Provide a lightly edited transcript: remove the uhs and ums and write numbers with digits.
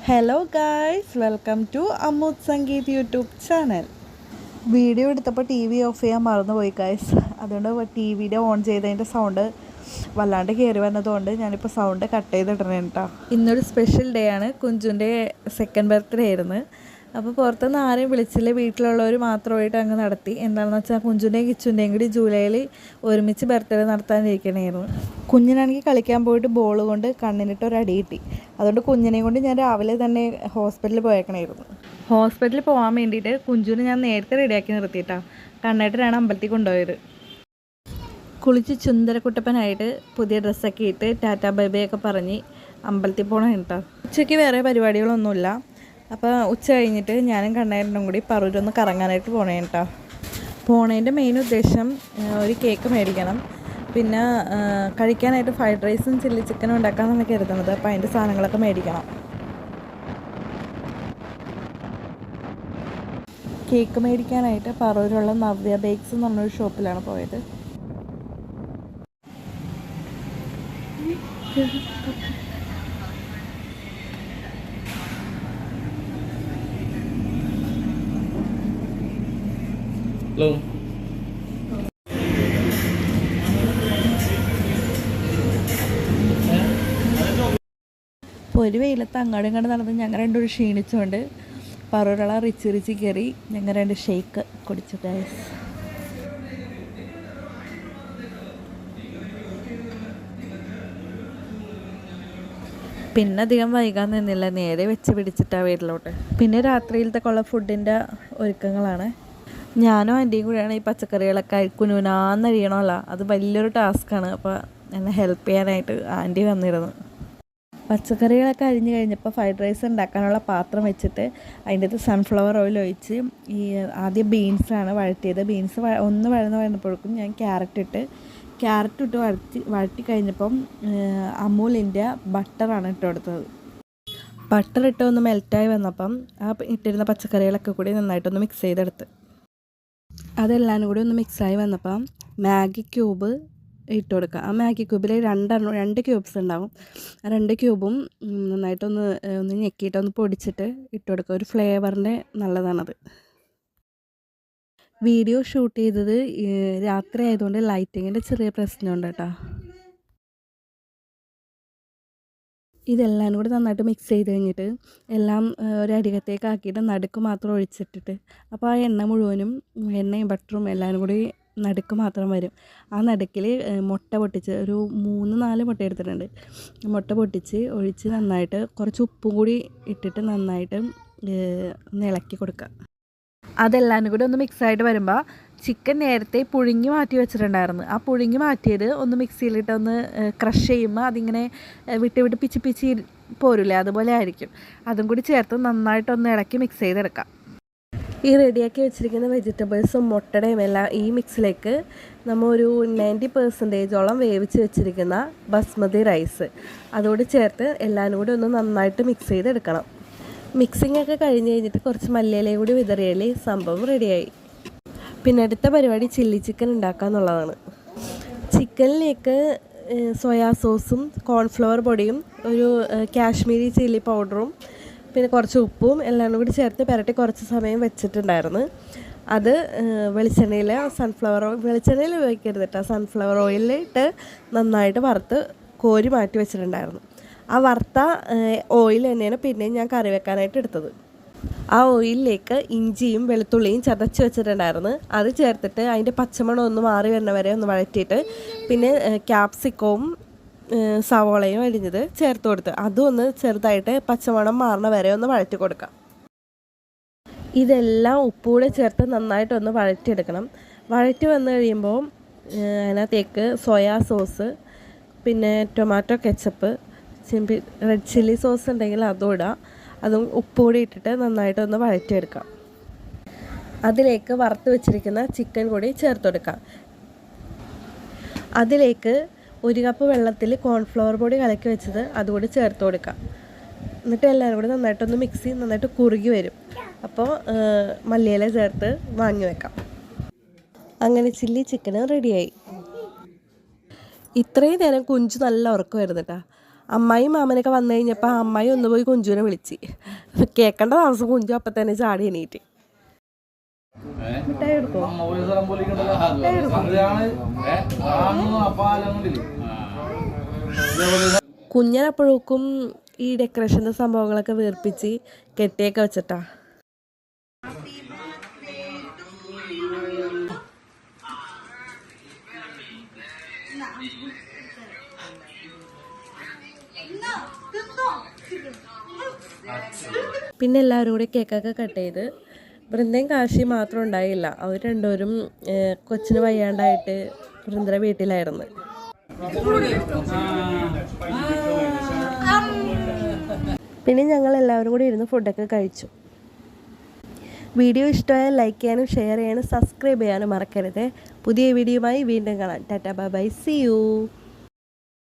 Hello guys, welcome to Ammuth Sangeeth YouTube channel. Video എടുത്തപ്പോൾ T V off ചെയ്യാൻ മറന്നുപോയി guys. അതുകൊണ്ട് ടി വിയുടെ ഓൺ ചെയ്തതിൻ്റെ സൗണ്ട് വല്ലാണ്ട് കയറി വന്നതുകൊണ്ട് ഞാനിപ്പോൾ സൗണ്ട് കട്ട് ചെയ്തിടണേ കേട്ടോ. ഇന്നൊരു സ്പെഷ്യൽ ഡേ ആണ്. കുഞ്ചുൻ്റെ സെക്കൻഡ് ബർത്ത്ഡേ ആയിരുന്നു. അപ്പോൾ പുറത്തുനിന്ന് ആരെയും വിളിച്ചില്ല, വീട്ടിലുള്ളവർ മാത്രമായിട്ട് അങ്ങ് നടത്തി. എന്താണെന്ന് വെച്ചാൽ കുഞ്ചുൻ്റെയും കിച്ചുൻ്റെയും കൂടി ജൂലൈയിൽ ഒരുമിച്ച് ബർത്ത്ഡേ നടത്താനിരിക്കണമായിരുന്നു. കുഞ്ഞിനാണെങ്കിൽ കളിക്കാൻ പോയിട്ട് ബോൾ കൊണ്ട് കണ്ണിനിട്ട് ഒരു അടി കിട്ടി. അതുകൊണ്ട് കുഞ്ഞിനെയും കൊണ്ട് ഞാൻ രാവിലെ തന്നെ ഹോസ്പിറ്റലിൽ പോയേക്കണമായിരുന്നു. ഹോസ്പിറ്റലിൽ പോകാൻ വേണ്ടിയിട്ട് കുഞ്ചുവിനെ ഞാൻ നേരത്തെ റെഡിയാക്കി നിർത്തിയിട്ടാണ്. കണ്ണേട്ടനാണ് അമ്പലത്തിൽ കൊണ്ടുപോയത്. കുളിച്ച് ചുന്ദരക്കുട്ടപ്പനായിട്ട് പുതിയ ഡ്രസ്സൊക്കെ ഇട്ട് ടാറ്റ ബൈ ബൈ ഒക്കെ പറഞ്ഞ് അമ്പലത്തിൽ പോകണം കേട്ടോ. ഉച്ചയ്ക്ക് വേറെ പരിപാടികളൊന്നുമില്ല. അപ്പോൾ ഉച്ച കഴിഞ്ഞിട്ട് ഞാനും കണ്ണേട്ടനും കൂടി പറൂരൊന്ന് കറങ്ങാനായിട്ട് പോണേ കേട്ടോ. പോണതിൻ്റെ മെയിൻ ഉദ്ദേശം ഒരു കേക്ക് മേടിക്കണം, പിന്നെ കഴിക്കാനായിട്ട് ഫ്രൈഡ് റൈസും ചില്ലി ചിക്കനും ഉണ്ടാക്കാമെന്നാണ് കരുതുന്നത്. അപ്പോൾ അതിൻ്റെ സാധനങ്ങളൊക്കെ മേടിക്കണം. കേക്ക് മേടിക്കാനായിട്ട് പറൂരുള്ള നവ്യ ബേക്സ് എന്ന് പറഞ്ഞൊരു ഷോപ്പിലാണ് പോയത്. അപ്പോൾ ഒരു വെയിലത്ത് അങ്ങോട്ടും ഇങ്ങോട്ട് നടന്ന് ഞങ്ങൾ രണ്ടും ക്ഷീണിച്ചുകൊണ്ട് പറൂരുള്ള റിച്ച് കയറി ഞങ്ങൾ രണ്ട് ഷേക്ക് കുടിച്ചു ഗൈസ്. പിന്നെ അധികം വൈകാൻ നിന്നില്ല, നേരെ വെച്ച് പിടിച്ചിട്ടാണ് വീട്ടിലോട്ട്. പിന്നെ രാത്രിയിലത്തെ ഉള്ള ഫുഡിൻ്റെ ഒരുക്കങ്ങളാണ്. ഞാനും ആൻറ്റിയും കൂടിയാണ് ഈ പച്ചക്കറികളൊക്കെ കുനുനാന്നരിയണമല്ല, അത് വലിയൊരു ടാസ്ക്കാണ്. അപ്പോൾ എന്നെ ഹെൽപ്പ് ചെയ്യാനായിട്ട് ആൻറ്റി വന്നിരുന്നു. പച്ചക്കറികളൊക്കെ അരിഞ്ഞ് കഴിഞ്ഞപ്പോൾ ഫ്രൈഡ് റൈസ് ഉണ്ടാക്കാനുള്ള പാത്രം വെച്ചിട്ട് അതിൻ്റെ അകത്ത് സൺഫ്ലവർ ഓയിൽ ഒഴിച്ച് ആദ്യം ബീൻസാണ് വഴറ്റിയത്. ബീൻസ് ഒന്ന് വഴന്നപ്പോഴേക്കും ഞാൻ ക്യാരറ്റ് ഇട്ട് വഴറ്റി കഴിഞ്ഞപ്പം അമൂലിൻ്റെ ബട്ടറാണ് ഇട്ട് കൊടുത്തത്. ബട്ടർ ഇട്ട് ഒന്ന് മെൽറ്റായി വന്നപ്പം ആ ഇട്ടിരുന്ന പച്ചക്കറികളൊക്കെ കൂടി നന്നായിട്ടൊന്ന് മിക്സ് ചെയ്തെടുത്ത് അതെല്ലാം കൂടി ഒന്ന് മിക്സായി വന്നപ്പം മാഗി ക്യൂബ് ഇട്ട് കൊടുക്കുക. ആ മാഗി ക്യൂബിൽ രണ്ട് ക്യൂബ്സ് ഉണ്ടാവും. ആ 2 ക്യൂബും നന്നായിട്ടൊന്ന് ഞെക്കിയിട്ടൊന്ന് പൊടിച്ചിട്ട് ഇട്ട് കൊടുക്കുക. ഒരു ഫ്ലേവറിൻ്റെ നല്ലതാണത്. വീഡിയോ ഷൂട്ട് ചെയ്തത് രാത്രി ആയതുകൊണ്ട് ലൈറ്റിങ്ങിൻ്റെ ചെറിയ പ്രശ്നമുണ്ട് കേട്ടോ. ഇതെല്ലാം കൂടി നന്നായിട്ട് മിക്സ് ചെയ്ത് കഴിഞ്ഞിട്ട് എല്ലാം ഒരു അരികത്തേക്ക് ആക്കിയിട്ട് നടുക്ക് മാത്രം ഒഴിച്ചിട്ടിട്ട് അപ്പോൾ ആ എണ്ണ മുഴുവനും എണ്ണയും ബട്ടറും എല്ലാം കൂടി നടുക്ക് മാത്രം വരും. ആ നടുക്കിൽ മുട്ട പൊട്ടിച്ച് ഒരു 3-4 മുട്ട എടുത്തിട്ടുണ്ട്. മുട്ട പൊട്ടിച്ച് ഒഴിച്ച് നന്നായിട്ട് കുറച്ച് ഉപ്പും കൂടി ഇട്ടിട്ട് നന്നായിട്ട് ഇളക്കി കൊടുക്കുക. അതെല്ലാം കൂടി ഒന്ന് മിക്സായിട്ട് വരുമ്പോൾ ചിക്കൻ നേരത്തെ പുഴുങ്ങി മാറ്റി വെച്ചിട്ടുണ്ടായിരുന്നു. ആ പുഴുങ്ങി മാറ്റിയത് ഒന്ന് മിക്സിയിലിട്ട് ഒന്ന് ക്രഷ് ചെയ്യുമ്പോൾ അതിങ്ങനെ വിട്ട് പിച്ചി പോരില്ലേ, അതുപോലെ ആയിരിക്കും. അതും കൂടി ചേർത്ത് നന്നായിട്ടൊന്ന് ഇളക്കി മിക്സ് ചെയ്തെടുക്കാം. ഈ റെഡിയാക്കി വെച്ചിരിക്കുന്ന വെജിറ്റബിൾസും മുട്ടയുടെയും എല്ലാം ഈ മിക്സിലേക്ക് നമ്മൾ ഒരു 90% വേവിച്ച് വെച്ചിരിക്കുന്ന ബസ്മതി റൈസ് അതോട് ചേർത്ത് എല്ലാം കൂടി ഒന്ന് നന്നായിട്ട് മിക്സ് ചെയ്തെടുക്കണം. മിക്സിംഗ് ഒക്കെ കഴിഞ്ഞ് കഴിഞ്ഞിട്ട് കുറച്ച് മല്ലിയിലയും കൂടി വിതറിയാൽ സംഭവം റെഡിയായി. പിന്നെ അടുത്ത പരിപാടി ചില്ലി ചിക്കൻ ഉണ്ടാക്കുക എന്നുള്ളതാണ്. ചിക്കനിലേക്ക് സോയാ സോസും കോൺഫ്ലവർ പൊടിയും ഒരു കാശ്മീരി ചില്ലി പൗഡറും പിന്നെ കുറച്ച് ഉപ്പും എല്ലാം കൂടി ചേർത്ത് പുരട്ടി കുറച്ച് സമയം വെച്ചിട്ടുണ്ടായിരുന്നു. അത് വെളിച്ചെണ്ണയിൽ ഉപയോഗിക്കരുത് കേട്ടോ, സൺഫ്ലവർ ഓയിലിട്ട് നന്നായിട്ട് വറുത്ത് കോരി മാറ്റി വെച്ചിട്ടുണ്ടായിരുന്നു. ആ വറുത്ത ഓയിൽ തന്നെയാണ് പിന്നെയും ഞാൻ കറി വെക്കാനായിട്ട് എടുത്തത്. ആ ഓയിലിലേക്ക് ഇഞ്ചിയും വെളുത്തുള്ളിയും ചതച്ച് വെച്ചിട്ടുണ്ടായിരുന്നു. അത് ചേർത്തിട്ട് അതിൻ്റെ പച്ചമണം ഒന്ന് മാറി വരുന്ന വരെ ഒന്ന് വഴറ്റിയിട്ട് പിന്നെ ക്യാപ്സിക്കവും സവോളയും അരിഞ്ഞത് ചേർത്ത് കൊടുത്ത് അതും ഒന്ന് ചെറുതായിട്ട് പച്ചമണം മാറുന്ന വരെ ഒന്ന് വഴറ്റി കൊടുക്കാം. ഇതെല്ലാം ഉപ്പൂടെ ചേർത്ത് നന്നായിട്ടൊന്ന് വഴറ്റിയെടുക്കണം. വഴറ്റി വന്നു കഴിയുമ്പോൾ അതിനകത്തേക്ക് സോയാ സോസ് പിന്നെ tomato ketchup red chilli sauce ഉണ്ടെങ്കിൽ അതും ഇടാം. അതും ഉപ്പുകൂടി ഇട്ടിട്ട് നന്നായിട്ടൊന്ന് വഴറ്റിയെടുക്കാം. അതിലേക്ക് വറുത്ത് വെച്ചിരിക്കുന്ന ചിക്കൻ കൂടി ചേർത്ത് കൊടുക്കാം. അതിലേക്ക് 1 കപ്പ് വെള്ളത്തിൽ കോൺഫ്ലവർ പൊടി കലക്കി വെച്ചത് അതുകൂടി ചേർത്ത് കൊടുക്കാം. എന്നിട്ട് എല്ലാവരും കൂടി നന്നായിട്ടൊന്ന് മിക്സ് ചെയ്ത് നന്നായിട്ട് കുറുകി വരും. അപ്പോൾ മല്ലിയില ചേർത്ത് വാങ്ങി വെക്കാം. അങ്ങനെ ചില്ലി ചിക്കൻ റെഡിയായി. ഇത്രയും നേരം കുഞ്ചു നല്ല ഉറക്കമായിരുന്നു കേട്ടോ. അമ്മായിയും മാമനൊക്കെ വന്നു കഴിഞ്ഞപ്പോൾ അമ്മായി ഒന്ന് പോയി കുഞ്ചുവിനെ വിളിച്ച്. കേൾക്കേണ്ട താമസം കുഞ്ചു അപ്പം തന്നെ ചാടി എണീറ്റ്. മിഠായി എടുക്കോ? കുഞ്ഞനപ്പോഴേക്കും ഈ ഡെക്കറേഷൻ്റെ സംഭവങ്ങളൊക്കെ വീർപ്പിച്ച് കെട്ടിയൊക്കെ വെച്ചിട്ടാ. പിന്നെ എല്ലാവരും കൂടി കേക്കൊക്കെ കട്ട് ചെയ്ത്. വൃന്ദയും കാശി മാത്രം ഉണ്ടായില്ല. അവർ രണ്ടുപേരും കൊച്ചിന് വയ്യാണ്ടായിട്ട് വൃന്ദയുടെ വീട്ടിലായിരുന്നു. പിന്നെ ഞങ്ങൾ എല്ലാവരും കൂടി ഇരുന്ന് ഫുഡൊക്കെ കഴിച്ചു. വീഡിയോ ഇഷ്ടമായാൽ ലൈക്ക് ചെയ്യാനും ഷെയർ ചെയ്യാനും സബ്സ്ക്രൈബ് ചെയ്യാനും മറക്കരുത്. പുതിയ വീഡിയോയുമായി വീണ്ടും കാണാം. Tata bye bye, see U.